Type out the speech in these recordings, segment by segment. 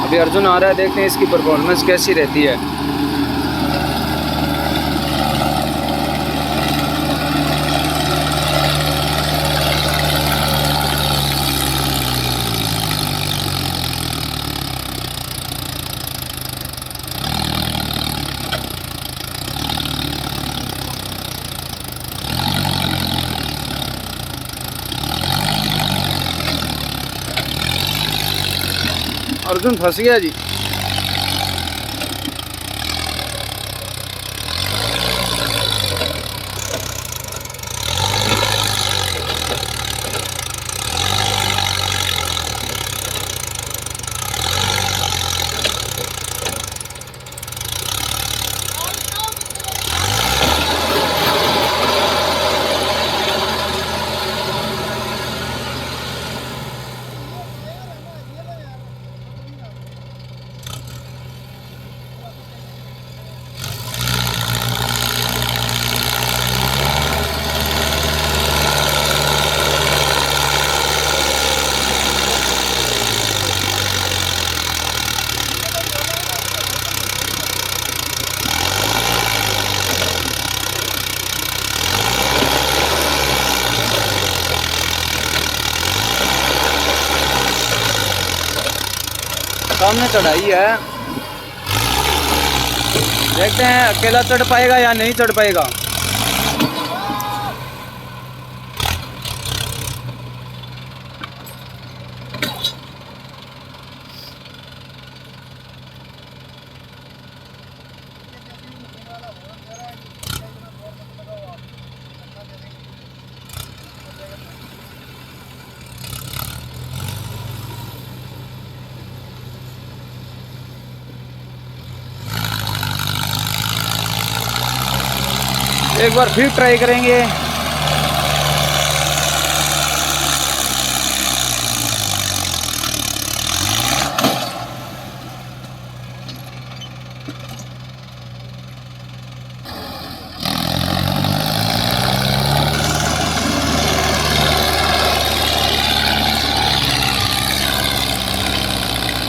अभी अर्जुन आ रहा है, देखते हैं इसकी परफॉर्मेंस कैसी रहती है। अर्जुन फंस गया जी। सामने चढ़ाई है, देखते हैं अकेला चढ़ पाएगा या नहीं चढ़ पाएगा। एक बार फिर ट्राई करेंगे।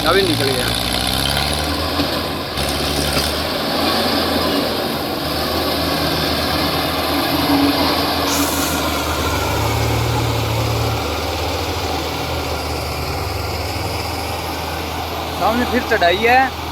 अभी निकल गया। सामने फिर चढ़ाई है।